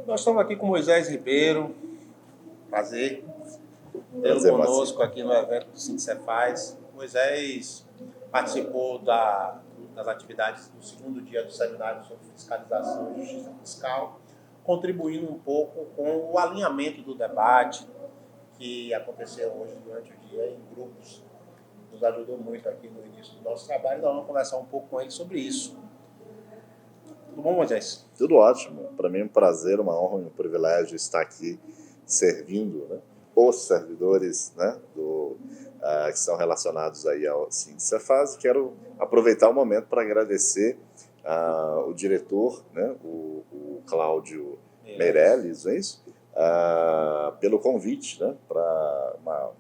Nós estamos aqui com Moisés Ribeiro, prazer tê-lo Prazer, conosco Marcinho. aqui no evento do Sindicefaz. Moisés participou das atividades do segundo dia do seminário sobre fiscalização e justiça fiscal, contribuindo um pouco com o alinhamento do debate que aconteceu hoje durante o dia em grupos. Nos ajudou muito aqui no início do nosso trabalho, nós vamos conversar um pouco com ele sobre isso. Tudo bom, Moisés? Tudo ótimo. Para mim é um prazer, uma honra e um privilégio estar aqui servindo, né, os servidores, né, que são relacionados aí ao Sindicefaz. Quero aproveitar o momento para agradecer o diretor, né, o Cláudio Meirelles, não é isso? Pelo convite, né,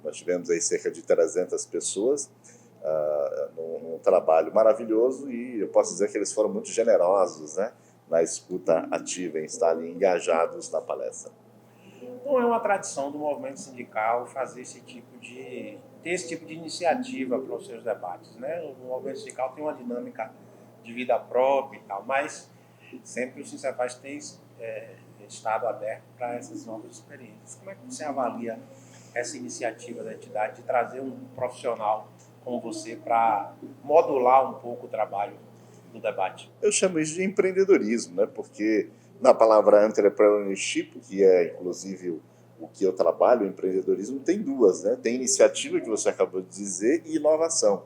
nós tivemos aí cerca de 300 pessoas num trabalho maravilhoso, e eu posso dizer que eles foram muito generosos, né, na escuta ativa, em estar ali engajados na palestra. Não é uma tradição do movimento sindical fazer ter esse tipo de iniciativa para os seus debates, né? O movimento sindical tem uma dinâmica de vida própria e tal, mas sempre o Sindicefaz tem estado aberto para essas novas experiências. Como é que você avalia essa iniciativa da entidade de trazer um profissional como você para modular um pouco o trabalho do debate? Eu chamo isso de empreendedorismo, né? Porque na palavra entrepreneurship, que é inclusive o que eu trabalho, o empreendedorismo tem duas, né? Tem iniciativa, que você acabou de dizer, e inovação.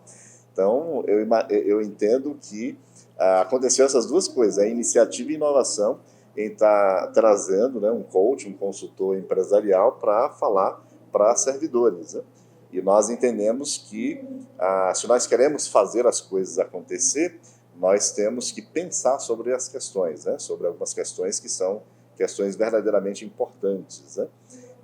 Então, eu entendo que aconteceu essas duas coisas, a iniciativa e inovação, em estar trazendo, né, um coach, um consultor empresarial para falar para servidores, né? E nós entendemos que se nós queremos fazer as coisas acontecer, nós temos que pensar sobre as questões, né? Sobre algumas questões que são questões verdadeiramente importantes, né?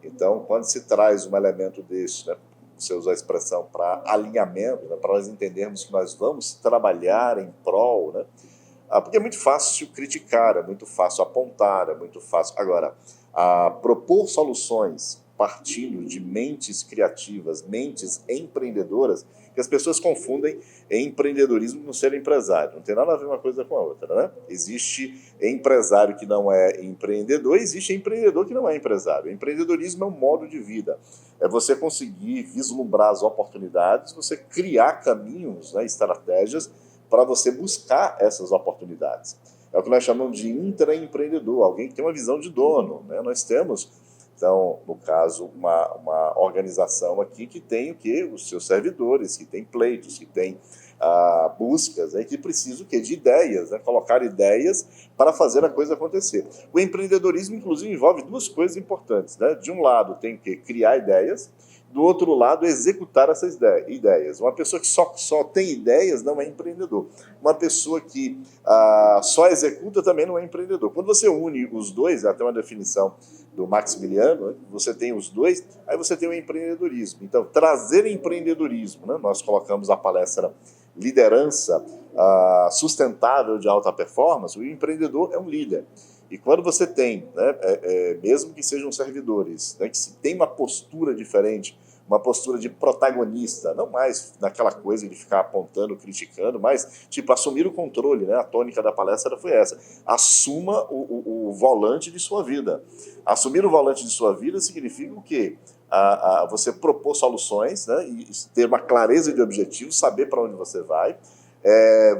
Então, quando se traz um elemento desse, né, você usou a expressão para alinhamento, né, para nós entendermos que nós vamos trabalhar em prol, né? Porque é muito fácil criticar, é muito fácil apontar, é muito fácil. Agora, propor soluções partindo de mentes criativas, mentes empreendedoras, que as pessoas confundem empreendedorismo com ser empresário. Não tem nada a ver uma coisa com a outra, né? Existe empresário que não é empreendedor, existe empreendedor que não é empresário. O empreendedorismo é um modo de vida. É você conseguir vislumbrar as oportunidades, você criar caminhos, né, estratégias para você buscar essas oportunidades. É o que nós chamamos de intraempreendedor, alguém que tem uma visão de dono, né? Nós temos, então, no caso, uma organização aqui que tem o quê? Os seus servidores, que tem pleitos, que tem buscas, né? Que precisa o quê? De ideias, né? Colocar ideias para fazer a coisa acontecer. O empreendedorismo, inclusive, envolve duas coisas importantes, né? De um lado, tem que criar ideias, do outro lado, executar essas ideias. Uma pessoa que só tem ideias não é empreendedor. Uma pessoa que só executa também não é empreendedor. Quando você une os dois, até uma definição do Maximiliano, você tem os dois, aí você tem o empreendedorismo. Então, trazer empreendedorismo, né? Nós colocamos a palestra Liderança Sustentável de Alta Performance. O empreendedor é um líder. E quando você tem, né, mesmo que sejam servidores, né, que se tem uma postura diferente, uma postura de protagonista, não mais naquela coisa de ficar apontando, criticando, mas tipo assumir o controle, né? A tônica da palestra foi essa: assuma o volante de sua vida. Assumir o volante de sua vida significa o quê? Você propor soluções, né, e ter uma clareza de objetivos, saber para onde você vai.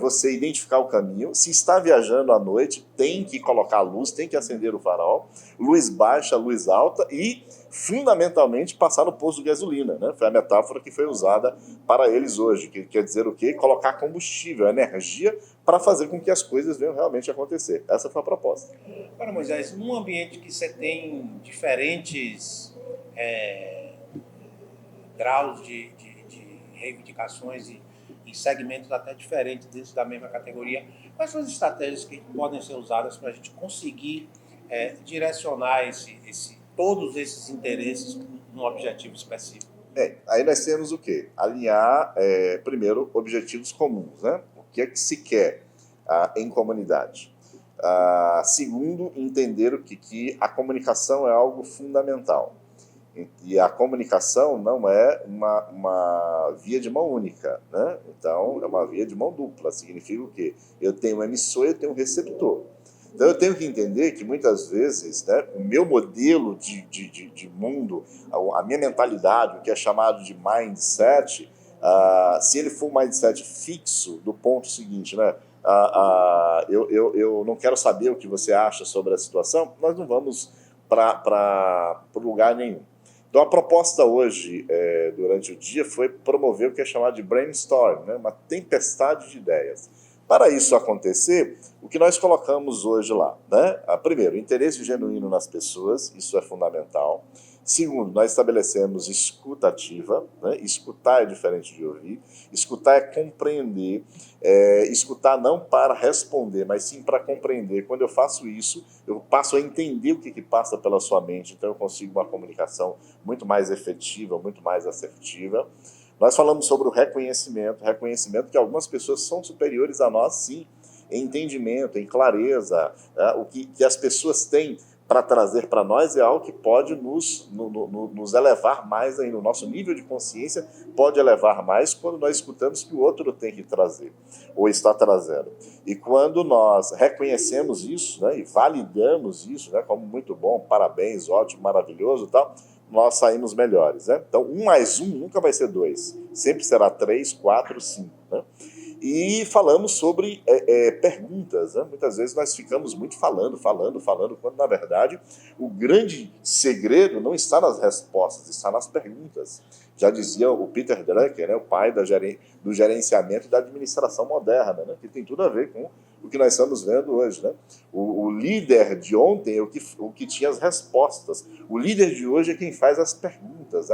Você identificar o caminho. Se está viajando à noite, tem que colocar a luz, tem que acender o farol, luz baixa, luz alta, e fundamentalmente passar no posto de gasolina, né? Foi a metáfora que foi usada para eles hoje, que quer dizer o quê? Colocar combustível, energia, para fazer com que as coisas venham realmente acontecer. Essa foi a proposta. Agora, Moisés, num ambiente que você tem diferentes graus de reivindicações e segmentos até diferentes dentro da mesma categoria, quais são as estratégias que podem ser usadas para a gente conseguir direcionar todos esses interesses num objetivo específico? Aí nós temos o quê? Alinhar, primeiro, objetivos comuns, né? O que é que se quer em comunidade? Segundo, entender que a comunicação é algo fundamental. E a comunicação não é uma via de mão única, né? Então, é uma via de mão dupla. Significa o quê? Eu tenho um emissor e eu tenho um receptor. Então eu tenho que entender que muitas vezes, né, o meu modelo de mundo, a minha mentalidade, o que é chamado de mindset, se ele for um mindset fixo do ponto seguinte, né, eu não quero saber o que você acha sobre a situação, nós não vamos para lugar nenhum. Então a proposta hoje, durante o dia, foi promover o que é chamado de brainstorm, né, uma tempestade de ideias. Para isso acontecer, o que nós colocamos hoje lá, né? Primeiro, interesse genuíno nas pessoas, isso é fundamental. Segundo, nós estabelecemos escuta ativa, né? Escutar é diferente de ouvir, escutar é compreender, escutar não para responder, mas sim para compreender. Quando eu faço isso, eu passo a entender o que passa pela sua mente, então eu consigo uma comunicação muito mais efetiva, muito mais assertiva. Nós falamos sobre o reconhecimento que algumas pessoas são superiores a nós, sim, em entendimento, em clareza. Né? O que as pessoas têm para trazer para nós é algo que pode nos elevar mais ainda. O nosso nível de consciência pode elevar mais quando nós escutamos que o outro tem que trazer, ou está trazendo. E quando nós reconhecemos isso, né, e validamos isso, né, como muito bom, parabéns, ótimo, maravilhoso e tal, nós saímos melhores. Né? Então, 1 mais 1 nunca vai ser 2. Sempre será 3, 4, 5. Né? E falamos sobre perguntas. Né? Muitas vezes nós ficamos muito falando, quando, na verdade, o grande segredo não está nas respostas, está nas perguntas. Já dizia o Peter Drucker, né, o pai do gerenciamento e da administração moderna, né, que tem tudo a ver com o que nós estamos vendo hoje. Né? O líder de ontem é o que tinha as respostas. O líder de hoje é quem faz as perguntas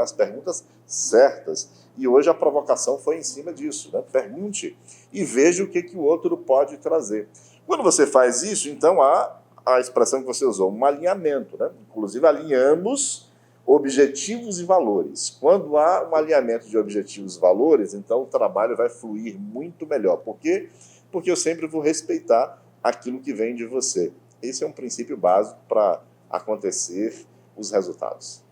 certas. E hoje a provocação foi em cima disso. Né? Pergunte e veja o que o outro pode trazer. Quando você faz isso, então há a expressão que você usou, um alinhamento. Né? Inclusive, alinhamos objetivos e valores. Quando há um alinhamento de objetivos e valores, então o trabalho vai fluir muito melhor. Por quê? Porque eu sempre vou respeitar aquilo que vem de você. Esse é um princípio básico para acontecer os resultados.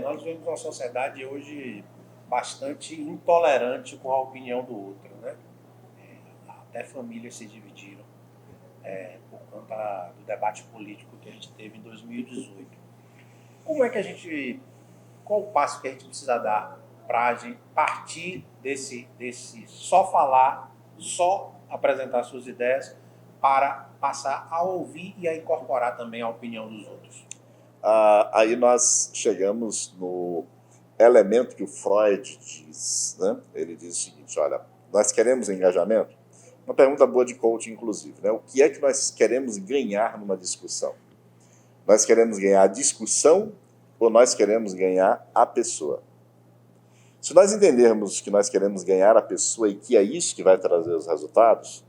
Nós vivemos uma sociedade hoje bastante intolerante com a opinião do outro, né? Até famílias se dividiram por conta do debate político que a gente teve em 2018. Qual o passo que a gente precisa dar para a gente partir desse só falar, só apresentar suas ideias, para passar a ouvir e a incorporar também a opinião dos outros? Aí nós chegamos no elemento que o Freud diz. Né? Ele diz o seguinte, olha, nós queremos engajamento? Uma pergunta boa de coaching, inclusive. Né? O que é que nós queremos ganhar numa discussão? Nós queremos ganhar a discussão ou nós queremos ganhar a pessoa? Se nós entendermos que nós queremos ganhar a pessoa e que é isso que vai trazer os resultados,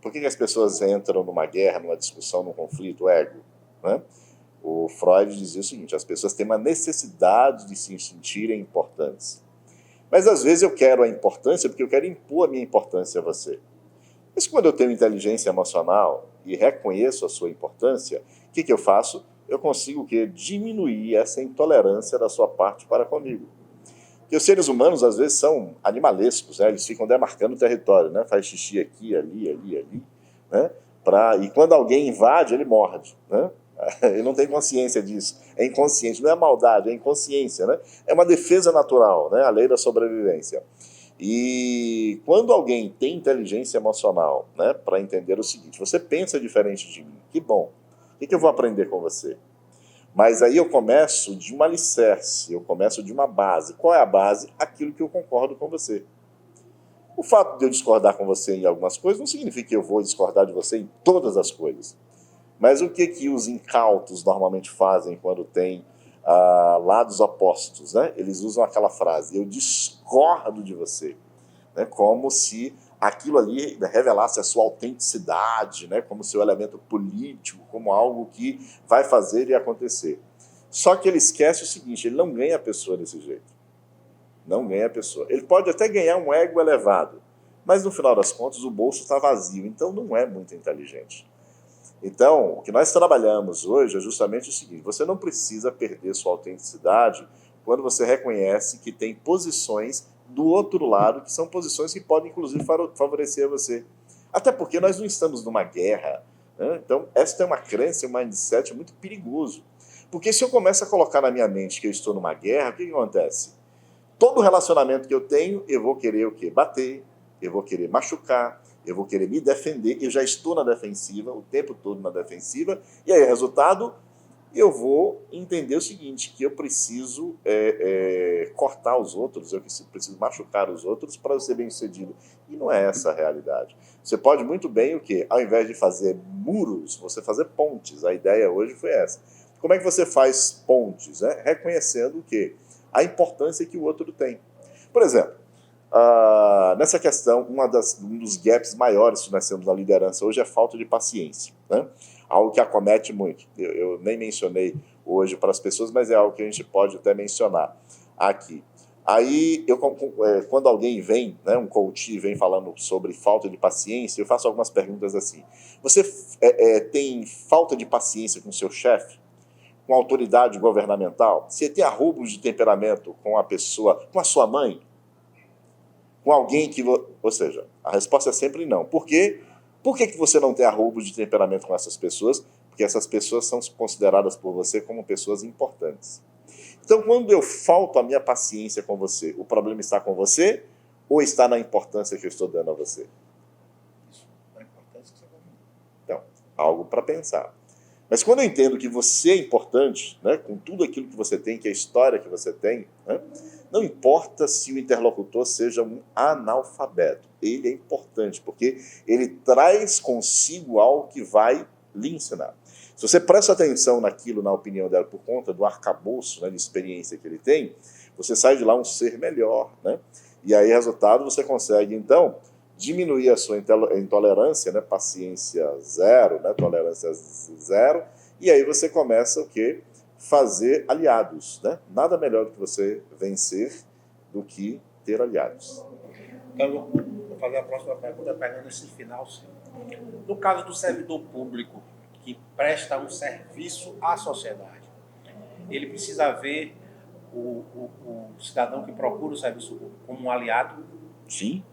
por que as pessoas entram numa guerra, numa discussão, num conflito? Ego. Né? O Freud dizia o seguinte, as pessoas têm uma necessidade de se sentirem importantes. Mas às vezes eu quero a importância porque eu quero impor a minha importância a você. Mas quando eu tenho inteligência emocional e reconheço a sua importância, o que eu faço? Eu consigo diminuir essa intolerância da sua parte para comigo. Porque os seres humanos, às vezes, são animalescos, né? Eles ficam demarcando o território, né? Faz xixi aqui, ali, né? E quando alguém invade, ele morde, né? Ele não tem consciência disso. É inconsciente, não é maldade, é inconsciência, né? É uma defesa natural, né? A lei da sobrevivência. E quando alguém tem inteligência emocional, né, para entender o seguinte, você pensa diferente de mim, que bom, o que eu vou aprender com você? Mas aí eu começo de um alicerce, eu começo de uma base. Qual é a base? Aquilo que eu concordo com você. O fato de eu discordar com você em algumas coisas não significa que eu vou discordar de você em todas as coisas. Mas o que os incautos normalmente fazem quando tem lados opostos? Né? Eles usam aquela frase, eu discordo de você. Né? Como se aquilo ali revelasse a sua autenticidade, né? Como seu elemento político, como algo que vai fazer e acontecer. Só que ele esquece o seguinte, ele não ganha a pessoa desse jeito. Não ganha a pessoa. Ele pode até ganhar um ego elevado, mas no final das contas o bolso está vazio, então não é muito inteligente. Então, o que nós trabalhamos hoje é justamente o seguinte, você não precisa perder sua autenticidade quando você reconhece que tem posições do outro lado, que são posições que podem, inclusive, favorecer você. Até porque nós não estamos numa guerra, né? Então, essa é uma crença, um mindset muito perigoso. Porque se eu começo a colocar na minha mente que eu estou numa guerra, o que acontece? Todo relacionamento que eu tenho, eu vou querer o quê? Bater, eu vou querer machucar, eu vou querer me defender, eu já estou na defensiva, o tempo todo na defensiva, e aí, resultado, eu vou entender o seguinte, que eu preciso cortar os outros, eu preciso machucar os outros para eu ser bem-sucedido. E não é essa a realidade. Você pode muito bem o quê? Ao invés de fazer muros, você fazer pontes. A ideia hoje foi essa. Como é que você faz pontes? Né? Reconhecendo o quê? A importância que o outro tem. Por exemplo, nessa questão, um dos gaps maiores que nós temos na liderança hoje é a falta de paciência, né? Algo que acomete muito. Eu nem mencionei hoje para as pessoas, mas é algo que a gente pode até mencionar aqui. Aí, quando alguém vem, né, um coach vem falando sobre falta de paciência, eu faço algumas perguntas assim. Você tem falta de paciência com seu chefe? Com a autoridade governamental? Você tem arroubos de temperamento com a pessoa, com a sua mãe? Com alguém que... Ou seja, a resposta é sempre não. Por quê? Por que você não tem arroubos de temperamento com essas pessoas? Porque essas pessoas são consideradas por você como pessoas importantes. Então, quando eu falto a minha paciência com você, o problema está com você ou está na importância que eu estou dando a você? Isso, na importância que você vai dar. Então, algo para pensar. Mas quando eu entendo que você é importante, né, com tudo aquilo que você tem, que é a história que você tem, né, não importa se o interlocutor seja um analfabeto, ele é importante, porque ele traz consigo algo que vai lhe ensinar. Se você presta atenção naquilo, na opinião dela, por conta do arcabouço, né, de experiência que ele tem, você sai de lá um ser melhor, né? E aí, resultado, você consegue, então, diminuir a sua intolerância, né, paciência zero, né, tolerância zero, e aí você começa o quê? Fazer aliados, né? Nada melhor do que você vencer do que ter aliados. Então, eu vou fazer a próxima pergunta pegando esse final. No caso do servidor público que presta um serviço à sociedade, ele precisa ver o cidadão que procura o serviço público como um aliado? Sim.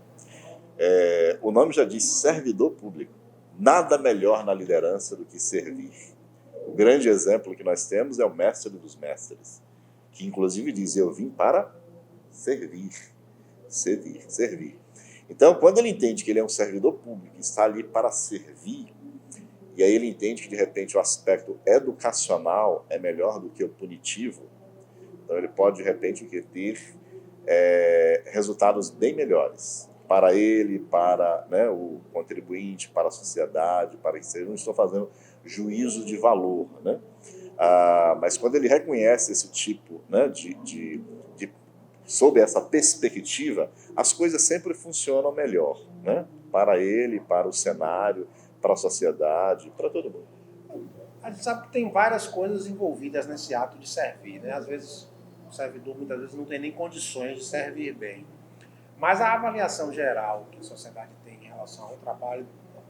O nome já diz servidor público. Nada melhor na liderança do que servir. O grande exemplo que nós temos é o mestre dos mestres, que inclusive diz, eu vim para servir. Servir. Então, quando ele entende que ele é um servidor público, está ali para servir, e aí ele entende que, de repente, o aspecto educacional é melhor do que o punitivo, então ele pode, de repente, ter resultados bem melhores para ele, para, né, o contribuinte, para a sociedade, para isso. Eu não estou fazendo juízo de valor, né? Mas quando ele reconhece esse tipo, né, sob essa perspectiva, as coisas sempre funcionam melhor, né? Para ele, para o cenário, para a sociedade, para todo mundo. A gente sabe que tem várias coisas envolvidas nesse ato de servir, né? Às vezes o servidor muitas vezes não tem nem condições de servir bem. Mas a avaliação geral que a sociedade tem em relação ao trabalho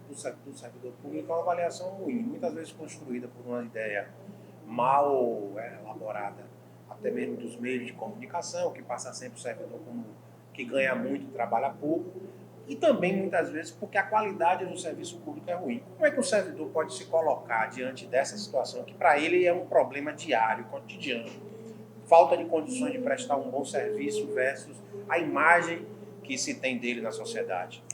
do servidor público é uma avaliação ruim, muitas vezes construída por uma ideia mal elaborada, até mesmo dos meios de comunicação, que passa sempre o servidor como que ganha muito e trabalha pouco, e também muitas vezes porque a qualidade do serviço público é ruim. Como é que o servidor pode se colocar diante dessa situação que para ele é um problema diário, cotidiano? Falta de condições de prestar um bom serviço versus a imagem que se tem dele na sociedade?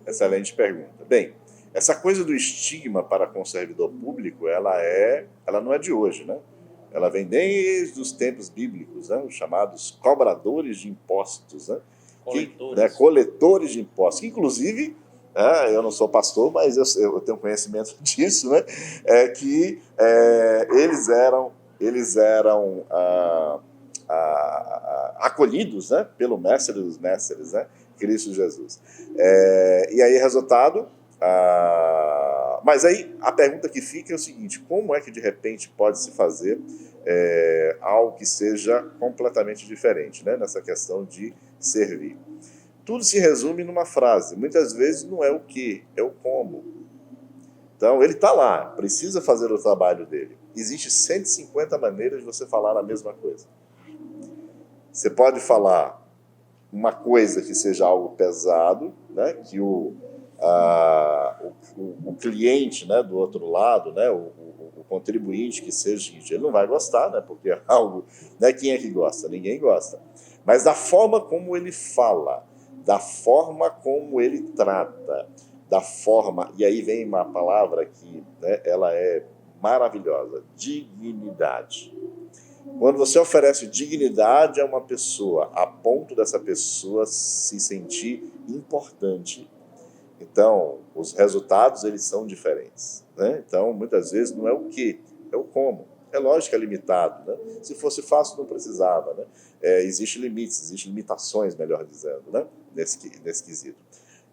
Excelente pergunta. Bem, essa coisa do estigma para com o servidor público, ela não é de hoje, né? Ela vem desde os tempos bíblicos, né? Os chamados cobradores de impostos, né? Coletores de impostos, que inclusive, eu não sou pastor, mas eu tenho conhecimento disso, né? Eles eram acolhidos, né, pelo mestre dos mestres, né, Cristo Jesus. E aí, resultado... mas aí a pergunta que fica é o seguinte, como é que de repente pode se fazer algo que seja completamente diferente, né, nessa questão de servir? Tudo se resume numa frase, muitas vezes não é o que, é o como. Então ele está lá, precisa fazer o trabalho dele. Existem 150 maneiras de você falar a mesma coisa. Você pode falar uma coisa que seja algo pesado, né, que o o cliente, né, do outro lado, né, o contribuinte que seja, ele não vai gostar, né, porque é algo, né, quem é que gosta? Ninguém gosta. Mas da forma como ele fala, da forma como ele trata, da forma, e aí vem uma palavra que, né, ela é maravilhosa, dignidade. Quando você oferece dignidade a uma pessoa, a ponto dessa pessoa se sentir importante, então os resultados eles são diferentes, né? Então muitas vezes não é o que, é o como. É lógico que é limitado, né? Se fosse fácil não precisava, né? Existem limites, existem limitações, melhor dizendo, né? Nesse quesito.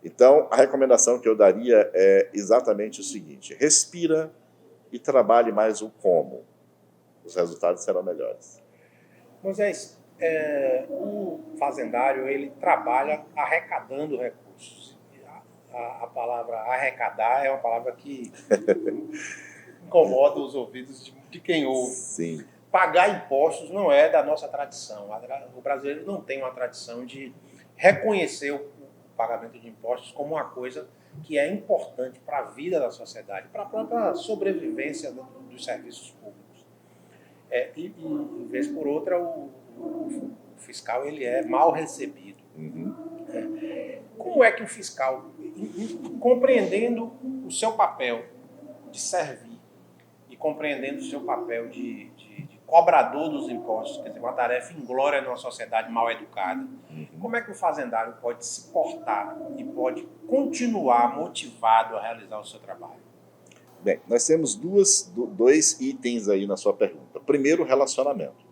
Então a recomendação que eu daria é exatamente o seguinte: respira e trabalhe mais o como. Os resultados serão melhores. Moisés, o fazendário ele trabalha arrecadando recursos. A palavra arrecadar é uma palavra que incomoda os ouvidos de quem ouve. Sim. Pagar impostos não é da nossa tradição. O brasileiro não tem uma tradição de reconhecer o pagamento de impostos como uma coisa que é importante para a vida da sociedade, para a própria sobrevivência dos serviços públicos. E vez por outra, o fiscal ele é mal recebido. Uhum. Como é que o fiscal, compreendendo o seu papel de servir e compreendendo o seu papel de cobrador dos impostos, quer dizer, uma tarefa inglória numa sociedade mal educada, como é que o fazendário pode se portar e pode continuar motivado a realizar o seu trabalho? Bem, nós temos dois itens aí na sua pergunta. Primeiro, relacionamento.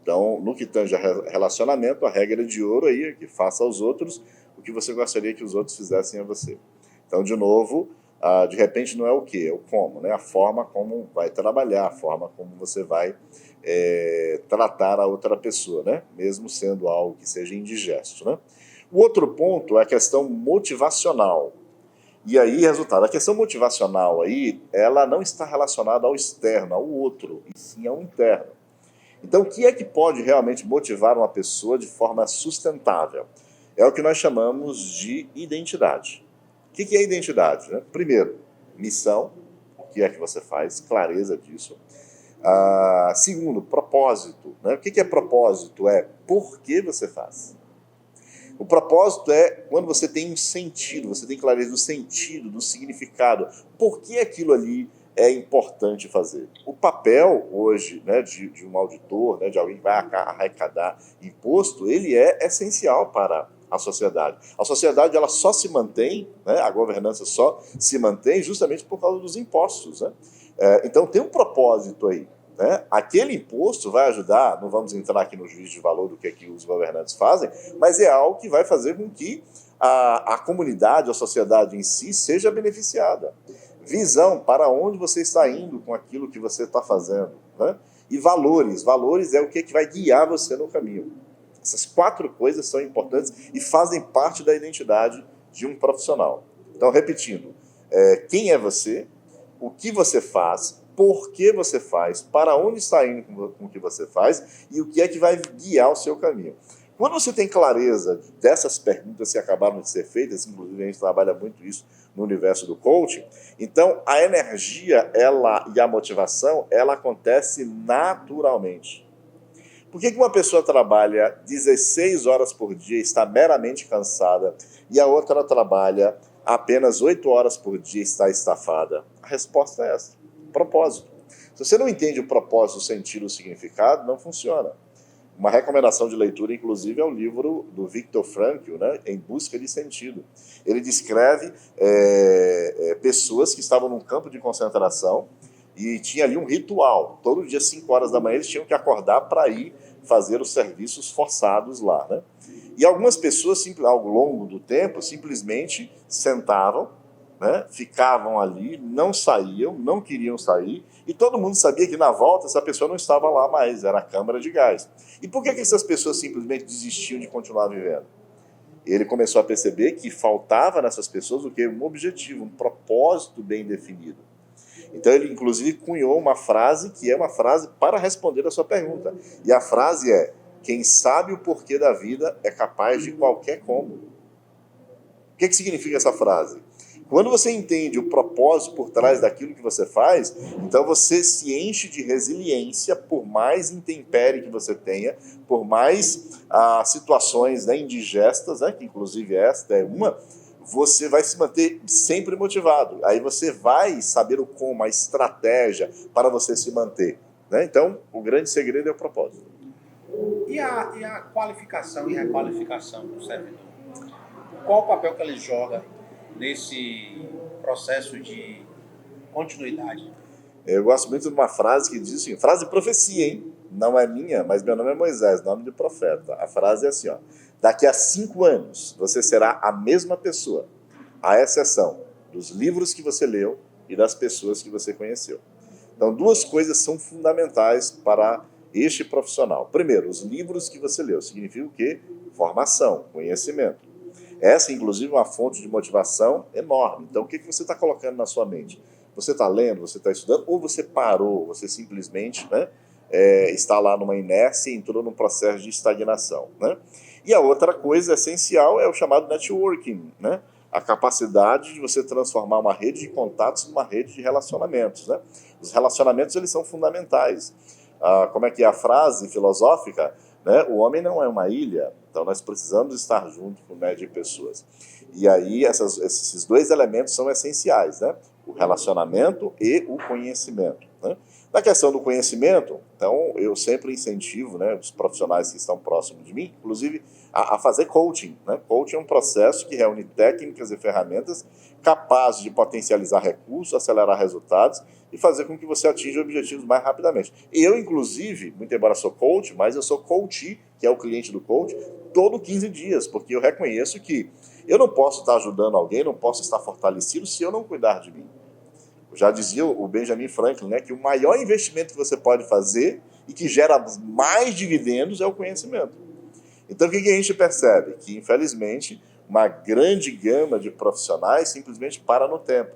Então, no que tange a relacionamento, a regra de ouro aí é que faça aos outros o que você gostaria que os outros fizessem a você. Então, de novo, de repente não é o que, é o como, né? A forma como vai trabalhar, a forma como você vai tratar a outra pessoa, né? Mesmo sendo algo que seja indigesto, né? O outro ponto é a questão motivacional. E aí, resultado, a questão motivacional aí, ela não está relacionada ao externo, ao outro, e sim ao interno. Então, o que é que pode realmente motivar uma pessoa de forma sustentável? É o que nós chamamos de identidade. O que é identidade, né? Primeiro, missão, o que é que você faz, clareza disso. Segundo, propósito, né? O que é propósito? É por que você faz. O propósito é quando você tem um sentido, você tem clareza do sentido, do significado. Por que aquilo ali é importante fazer? O papel hoje, né, de um auditor, né, de alguém que vai arrecadar imposto, ele é essencial para a sociedade. A sociedade ela só se mantém, né, a governança só se mantém justamente por causa dos impostos, né? Então tem um propósito aí. Né? Aquele imposto vai ajudar, não vamos entrar aqui no juízo de valor do que é que os governantes fazem, mas é algo que vai fazer com que a comunidade, a sociedade em si seja beneficiada. Visão, para onde você está indo com aquilo que você está fazendo. Né? E valores é o que vai guiar você no caminho. Essas 4 coisas são importantes e fazem parte da identidade de um profissional. Então, repetindo, quem é você, o que você faz, por que você faz, para onde está indo com o que você faz e o que é que vai guiar o seu caminho. Quando você tem clareza dessas perguntas que acabaram de ser feitas, inclusive a gente trabalha muito isso no universo do coaching, então a energia e a motivação, ela acontece naturalmente. Por que uma pessoa trabalha 16 horas por dia e está meramente cansada e a outra trabalha apenas 8 horas por dia e está estafada? A resposta é essa. Propósito. Se você não entende o propósito, o sentido, o significado, não funciona. Uma recomendação de leitura, inclusive, é o livro do Viktor Frankl, né, Em Busca de Sentido. Ele descreve pessoas que estavam num campo de concentração e tinha ali um ritual. Todo dia, 5 horas da manhã, eles tinham que acordar para ir fazer os serviços forçados lá. Né? E algumas pessoas, ao longo do tempo, simplesmente sentavam, né, ficavam ali, não saíam, não queriam sair, e todo mundo sabia que na volta essa pessoa não estava lá mais, era a câmara de gás. E por que essas pessoas simplesmente desistiam de continuar vivendo? Ele começou a perceber que faltava nessas pessoas o quê? Um objetivo, um propósito bem definido. Então ele inclusive cunhou uma frase que é uma frase para responder a sua pergunta. E a frase é: quem sabe o porquê da vida é capaz de qualquer como. O que significa essa frase? Quando você entende o propósito por trás daquilo que você faz, então você se enche de resiliência, por mais intempérie que você tenha, por mais situações, né, indigestas, né, que inclusive esta é uma, você vai se manter sempre motivado. Aí você vai saber o como, a estratégia para você se manter, né? Então, o grande segredo é o propósito. E a qualificação e requalificação do servidor? Qual o papel que ele joga nesse processo de continuidade? Eu gosto muito de uma frase que diz assim, frase de profecia, hein? Não é minha, mas meu nome é Moisés, nome de profeta. A frase é assim, ó: daqui a 5 anos você será a mesma pessoa, à exceção dos livros que você leu e das pessoas que você conheceu. Então, duas coisas são fundamentais para este profissional. Primeiro, os livros que você leu. Significa o quê? Formação, conhecimento. Essa, inclusive, é uma fonte de motivação enorme. Então, o que você está colocando na sua mente? Você está lendo, você está estudando, ou você parou, você simplesmente, né, está lá numa inércia e entrou num processo de estagnação, né? E a outra coisa essencial é o chamado networking, né? A capacidade de você transformar uma rede de contatos numa rede de relacionamentos, né? Os relacionamentos, eles são fundamentais. Como é que é a frase filosófica? Né? O homem não é uma ilha, então nós precisamos estar junto com média de pessoas. E aí esses dois elementos são essenciais, né? O relacionamento e o conhecimento, né? Na questão do conhecimento, então eu sempre incentivo, né, os profissionais que estão próximos de mim, inclusive, a fazer coaching, né? Coaching é um processo que reúne técnicas e ferramentas capazes de potencializar recursos, acelerar resultados e fazer com que você atinja objetivos mais rapidamente. Eu, inclusive, muito embora sou coach, mas eu sou coachee, que é o cliente do coach, todo 15 dias, porque eu reconheço que eu não posso estar ajudando alguém, não posso estar fortalecido se eu não cuidar de mim. Já dizia o Benjamin Franklin, né, que o maior investimento que você pode fazer e que gera mais dividendos é o conhecimento. Então, o que a gente percebe? Que, infelizmente, uma grande gama de profissionais simplesmente para no tempo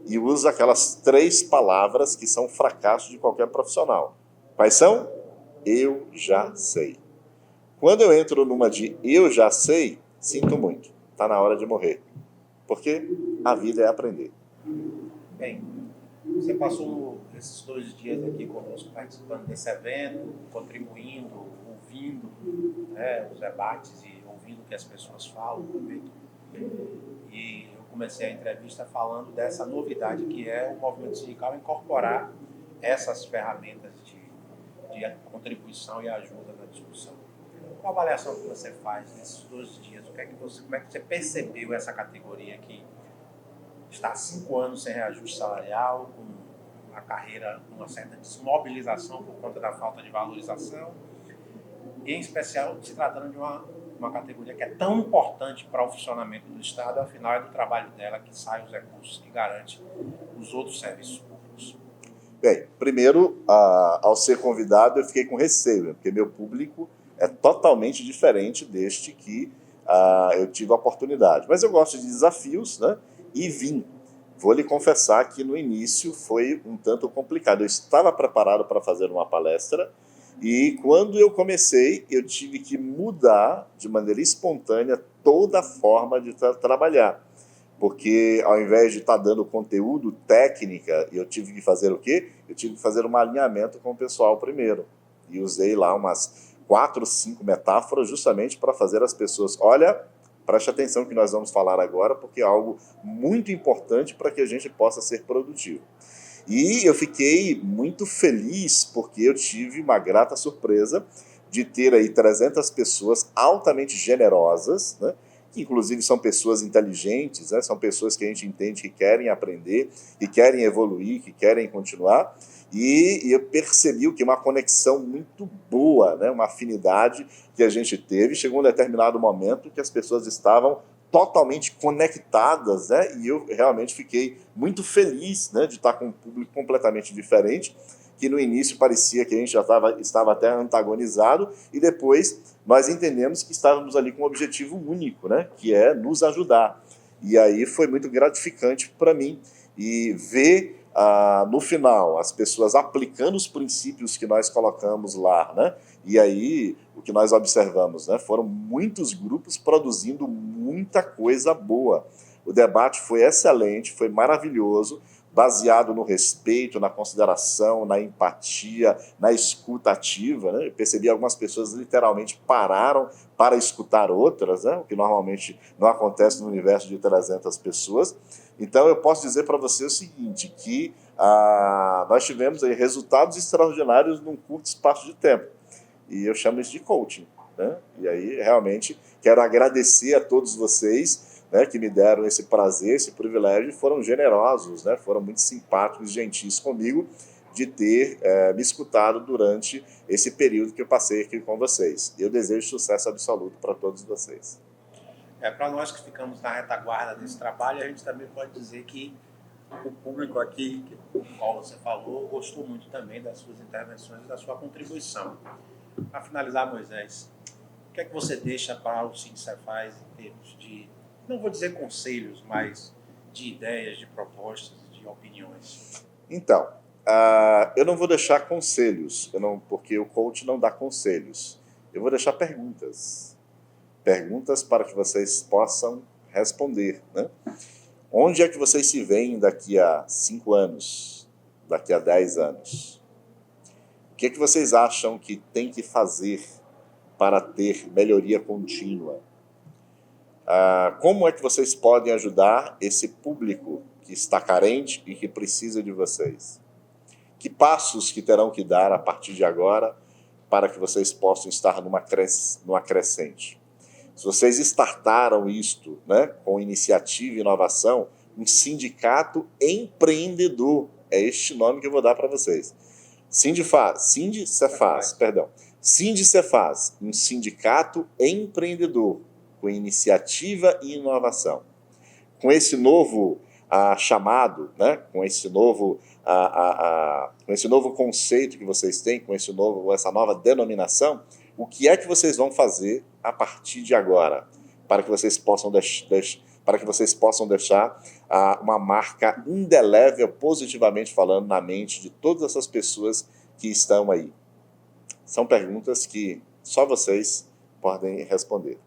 e usa aquelas 3 palavras que são fracasso de qualquer profissional. Quais são? Eu já sei. Quando eu entro numa de eu já sei, sinto muito. Está na hora de morrer. Porque a vida é aprender. Bem, você passou esses 2 dias aqui conosco participando desse evento, contribuindo, ouvindo, né, os debates e ouvindo o que as pessoas falam também. E eu comecei a entrevista falando dessa novidade que é o movimento sindical incorporar essas ferramentas de contribuição e ajuda na discussão. Qual a avaliação que você faz nesses 2 dias? Como é que você percebeu essa categoria que está há 5 anos sem reajuste salarial, com a carreira com uma certa desmobilização por conta da falta de valorização, e em especial se tratando de uma categoria que é tão importante para o funcionamento do Estado, afinal é do trabalho dela que saem os recursos que garante os outros serviços públicos. Bem, primeiro, ao ser convidado, eu fiquei com receio, né, porque meu público é totalmente diferente deste que eu tive a oportunidade. Mas eu gosto de desafios, né? E vim. Vou lhe confessar que no início foi um tanto complicado. Eu estava preparado para fazer uma palestra e quando eu comecei, eu tive que mudar de maneira espontânea toda a forma de trabalhar. Porque ao invés de estar dando conteúdo, técnica, eu tive que fazer o quê? Eu tive que fazer um alinhamento com o pessoal primeiro. E usei lá umas 4, 5 metáforas justamente para fazer as pessoas... Olha, preste atenção que nós vamos falar agora, porque é algo muito importante para que a gente possa ser produtivo. E eu fiquei muito feliz porque eu tive uma grata surpresa de ter aí 300 pessoas altamente generosas, né? Que inclusive são pessoas inteligentes, né? São pessoas que a gente entende que querem aprender, que querem evoluir, que querem continuar. E eu percebi o que uma conexão muito boa, né? Uma afinidade que a gente teve. Chegou um determinado momento que as pessoas estavam totalmente conectadas, né? E eu realmente fiquei muito feliz, né, de estar com um público completamente diferente, que no início parecia que a gente já estava até antagonizado, e depois nós entendemos que estávamos ali com um objetivo único, né, que é nos ajudar. E aí foi muito gratificante para mim e ver no final as pessoas aplicando os princípios que nós colocamos lá, né? E aí o que nós observamos, né? Foram muitos grupos produzindo muita coisa boa. O debate foi excelente, foi maravilhoso, baseado no respeito, na consideração, na empatia, na escuta ativa, né? Eu percebi algumas pessoas literalmente pararam para escutar outras, né? O que normalmente não acontece no universo de 300 pessoas. Então eu posso dizer para você o seguinte, que nós tivemos aí resultados extraordinários num curto espaço de tempo. E eu chamo isso de coaching, né? E aí realmente quero agradecer a todos vocês, né, que me deram esse prazer, esse privilégio, e foram generosos, né, foram muito simpáticos e gentis comigo de ter me escutado durante esse período que eu passei aqui com vocês. Eu desejo sucesso absoluto para todos vocês. Para nós que ficamos na retaguarda desse trabalho, a gente também pode dizer que o público aqui, com o qual você falou, gostou muito também das suas intervenções e da sua contribuição. Para finalizar, Moisés, o que é que você deixa para o Sindicefaz em termos de, não vou dizer conselhos, mas de ideias, de propostas, de opiniões? Então, eu não vou deixar conselhos, porque o coach não dá conselhos. Eu vou deixar perguntas. Perguntas para que vocês possam responder, né? Onde é que vocês se veem daqui a 5 anos? Daqui a 10 anos? O que é que vocês acham que tem que fazer para ter melhoria contínua? Como é que vocês podem ajudar esse público que está carente e que precisa de vocês? Que passos que terão que dar a partir de agora para que vocês possam estar numa crescente? Se vocês startaram isto, né, com iniciativa e inovação, um sindicato empreendedor, é este nome que eu vou dar para vocês. Sindicefaz, um sindicato empreendedor, com iniciativa e inovação. Com esse novo chamado, né, com esse novo conceito que vocês têm, com essa nova denominação, o que é que vocês vão fazer a partir de agora, para que vocês possam deixar uma marca indelével, positivamente falando, na mente de todas essas pessoas que estão aí? São perguntas que só vocês podem responder.